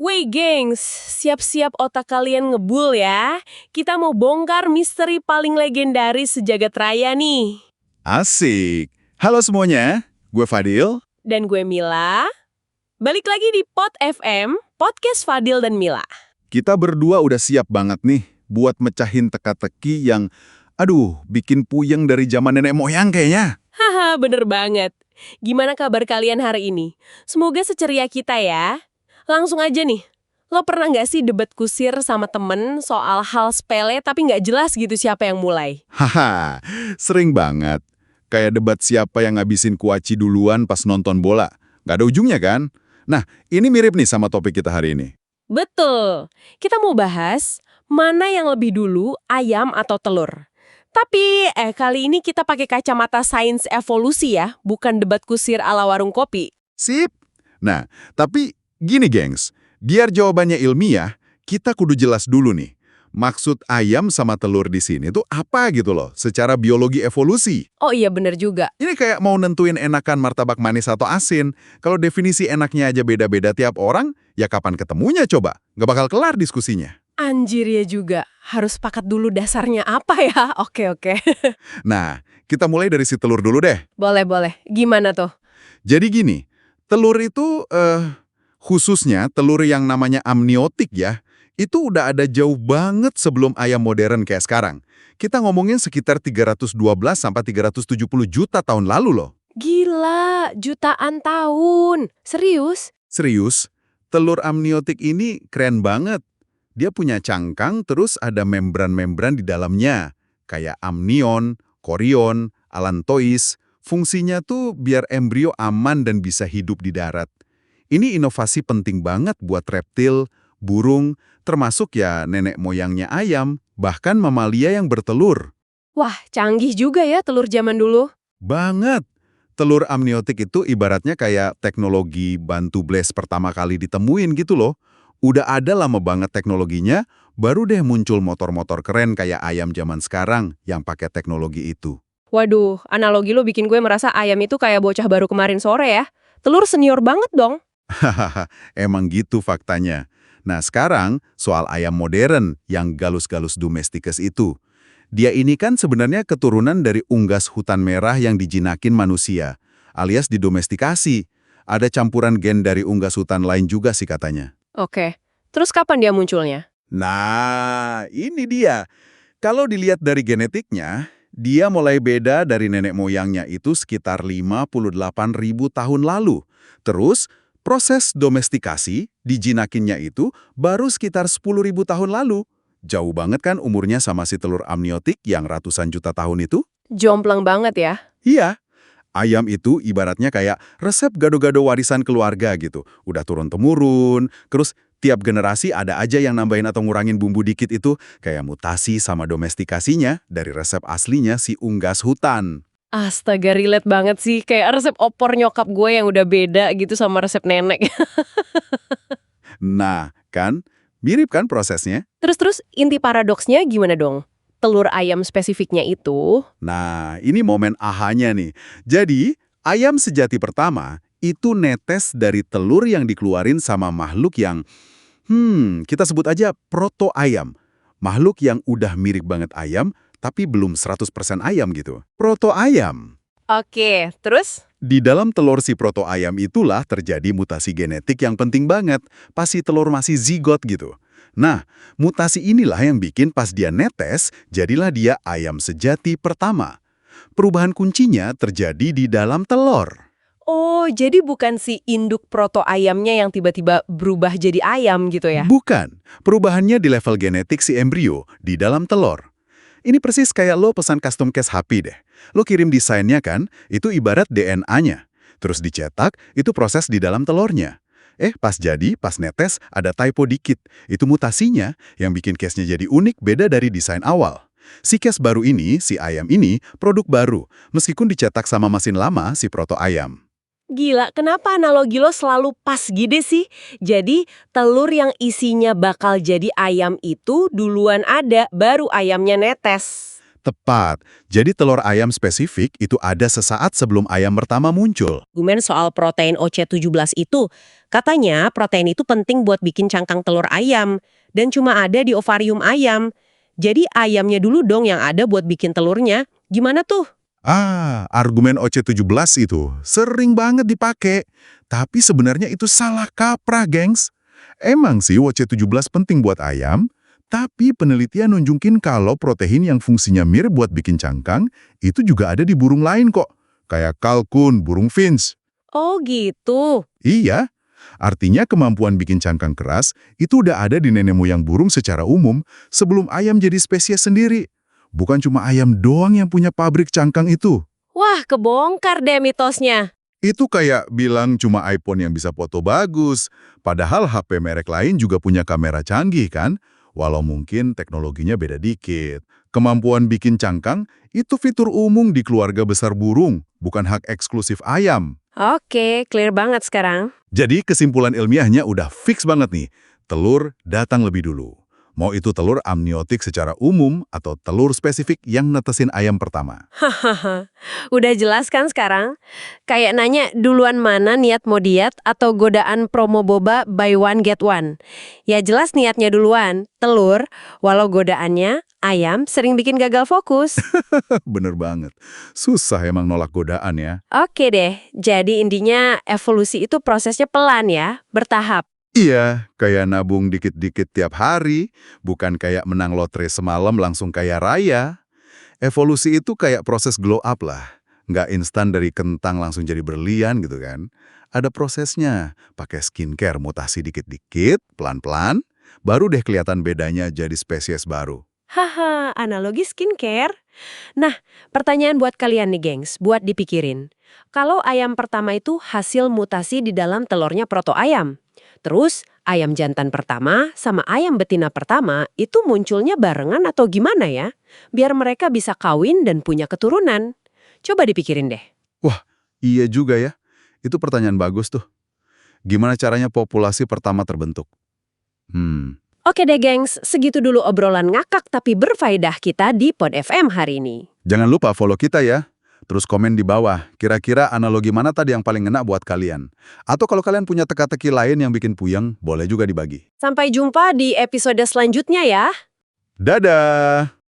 Wey gengs, siap-siap otak kalian ngebul ya. Kita mau bongkar misteri paling legendaris sejagat raya nih. Asik. Halo semuanya, gue Fadil. Dan gue Mila. Balik lagi di Pod FM, Podcast Fadil dan Mila. Kita berdua udah siap banget nih buat mecahin teka-teki yang, bikin puyeng dari zaman nenek moyang kayaknya. Haha, bener banget. Gimana kabar kalian hari ini? Semoga seceria kita ya. Langsung aja nih, lo pernah nggak sih debat kusir sama temen soal hal sepele tapi nggak jelas gitu siapa yang mulai? Haha, sering banget. Kayak debat siapa yang ngabisin kuaci duluan pas nonton bola. Gak ada ujungnya kan? Nah, ini mirip nih sama topik kita hari ini. Betul, kita mau bahas mana yang lebih dulu, ayam atau telur. Tapi kali ini kita pakai kacamata sains evolusi ya, bukan debat kusir ala warung kopi. Sip. Nah, tapi gini gengs, biar jawabannya ilmiah, kita kudu jelas dulu nih. Maksud ayam sama telur di sini tuh apa gitu loh, secara biologi evolusi. Oh iya bener juga. Ini kayak mau nentuin enakan martabak manis atau asin. Kalau definisi enaknya aja beda-beda tiap orang, ya kapan ketemunya coba? Nggak bakal kelar diskusinya. Anjir ya juga, harus sepakat dulu dasarnya apa ya? Oke. Nah, kita mulai dari si telur dulu deh. Boleh. Gimana tuh? Jadi gini, telur itu, khususnya telur yang namanya amniotik ya, itu udah ada jauh banget sebelum ayam modern kayak sekarang. Kita ngomongin sekitar 312 sampai 370 juta tahun lalu loh. Gila, jutaan tahun. Serius? Serius, telur amniotik ini keren banget. Dia punya cangkang, terus ada membran-membran di dalamnya. Kayak amnion, korion, alantois. Fungsinya tuh biar embrio aman dan bisa hidup di darat. Ini inovasi penting banget buat reptil, burung, termasuk ya nenek moyangnya ayam, bahkan mamalia yang bertelur. Wah, canggih juga ya telur zaman dulu. Banget! Telur amniotik itu ibaratnya kayak teknologi bantu bles pertama kali ditemuin gitu loh. Udah ada lama banget teknologinya, baru deh muncul motor-motor keren kayak ayam zaman sekarang yang pakai teknologi itu. Waduh, analogi lo bikin gue merasa ayam itu kayak bocah baru kemarin sore ya. Telur senior banget dong. Hahaha, emang gitu faktanya. Nah sekarang soal ayam modern yang Gallus-Gallus domesticus itu. Dia ini kan sebenarnya keturunan dari unggas hutan merah yang dijinakin manusia, alias didomestikasi. Ada campuran gen dari unggas hutan lain juga sih katanya. Oke, terus kapan dia munculnya? Nah, ini dia. Kalau dilihat dari genetiknya, dia mulai beda dari nenek moyangnya itu sekitar 58.000 tahun lalu. Terus, proses domestikasi, dijinakinnya itu baru sekitar 10.000 tahun lalu. Jauh banget kan umurnya sama si telur amniotik yang ratusan juta tahun itu? Jomplang banget ya. Iya. Ayam itu ibaratnya kayak resep gado-gado warisan keluarga gitu. Udah turun-temurun, terus tiap generasi ada aja yang nambahin atau ngurangin bumbu dikit itu, kayak mutasi sama domestikasinya dari resep aslinya si unggas hutan. Astaga, relate banget sih. Kayak resep opor nyokap gue yang udah beda gitu sama resep nenek. Nah, kan? Mirip kan prosesnya? Terus inti paradoksnya gimana dong? Telur ayam spesifiknya itu... Nah, ini momen ahanya nih. Jadi, ayam sejati pertama itu netes dari telur yang dikeluarin sama makhluk yang, kita sebut aja proto-ayam. Makhluk yang udah mirip banget ayam, tapi belum 100% ayam gitu. Proto-ayam. Oke, terus? Di dalam telur si proto-ayam itulah terjadi mutasi genetik yang penting banget, pas si telur masih zigot gitu. Nah, mutasi inilah yang bikin pas dia netes, jadilah dia ayam sejati pertama. Perubahan kuncinya terjadi di dalam telur. Oh, jadi bukan si induk proto ayamnya yang tiba-tiba berubah jadi ayam gitu ya? Bukan, perubahannya di level genetik si embrio, di dalam telur. Ini persis kayak lo pesan custom case HP deh. Lo kirim desainnya kan, itu ibarat DNA-nya. Terus dicetak, itu proses di dalam telurnya. Pas netes, ada typo dikit. Itu mutasinya yang bikin case-nya jadi unik beda dari desain awal. Si case baru ini, si ayam ini, produk baru, meskipun dicetak sama mesin lama si proto ayam. Gila, kenapa analogi lo selalu pas gede sih? Jadi, telur yang isinya bakal jadi ayam itu duluan ada, baru ayamnya netes. Tepat. Jadi telur ayam spesifik itu ada sesaat sebelum ayam pertama muncul. Argumen soal protein OC17 itu, katanya protein itu penting buat bikin cangkang telur ayam, dan cuma ada di ovarium ayam. Jadi ayamnya dulu dong yang ada buat bikin telurnya. Gimana tuh? Argumen OC17 itu sering banget dipakai. Tapi sebenarnya itu salah kaprah, gengs. Emang sih OC17 penting buat ayam, tapi penelitian nunjukin kalau protein yang fungsinya mirip buat bikin cangkang, itu juga ada di burung lain kok. Kayak kalkun, burung finch. Oh gitu. Iya, artinya kemampuan bikin cangkang keras itu udah ada di nenek moyang burung secara umum sebelum ayam jadi spesies sendiri. Bukan cuma ayam doang yang punya pabrik cangkang itu. Wah, kebongkar deh mitosnya. Itu kayak bilang cuma iPhone yang bisa foto bagus, padahal HP merek lain juga punya kamera canggih kan? Walau mungkin teknologinya beda dikit. Kemampuan bikin cangkang itu fitur umum di keluarga besar burung, bukan hak eksklusif ayam. Oke, clear banget sekarang. Jadi kesimpulan ilmiahnya udah fix banget nih. Telur datang lebih dulu. Mau itu telur amniotik secara umum atau telur spesifik yang netesin ayam pertama. Hahaha, udah jelas kan sekarang? Kayak nanya duluan mana niat mau diet atau godaan promo boba buy one get one. Ya jelas niatnya duluan, telur, walau godaannya ayam sering bikin gagal fokus. Bener banget. Susah emang nolak godaan ya. Oke deh, jadi intinya evolusi itu prosesnya pelan ya, bertahap. Iya, kayak nabung dikit-dikit tiap hari, bukan kayak menang lotre semalam langsung kaya raya. Evolusi itu kayak proses glow up lah. Nggak instan dari kentang langsung jadi berlian gitu kan. Ada prosesnya, pakai skincare mutasi dikit-dikit, pelan-pelan, baru deh kelihatan bedanya jadi spesies baru. Haha, analogi skincare. Nah, pertanyaan buat kalian nih gengs, buat dipikirin. Kalau ayam pertama itu hasil mutasi di dalam telurnya proto ayam. Terus, ayam jantan pertama sama ayam betina pertama itu munculnya barengan atau gimana ya? Biar mereka bisa kawin dan punya keturunan. Coba dipikirin deh. Wah, iya juga ya. Itu pertanyaan bagus tuh. Gimana caranya populasi pertama terbentuk? Oke deh gengs, segitu dulu obrolan ngakak tapi berfaedah kita di Pod FM hari ini. Jangan lupa follow kita ya. Terus komen di bawah, kira-kira analogi mana tadi yang paling ngena buat kalian? Atau kalau kalian punya teka-teki lain yang bikin puyeng, boleh juga dibagi. Sampai jumpa di episode selanjutnya ya. Dadah!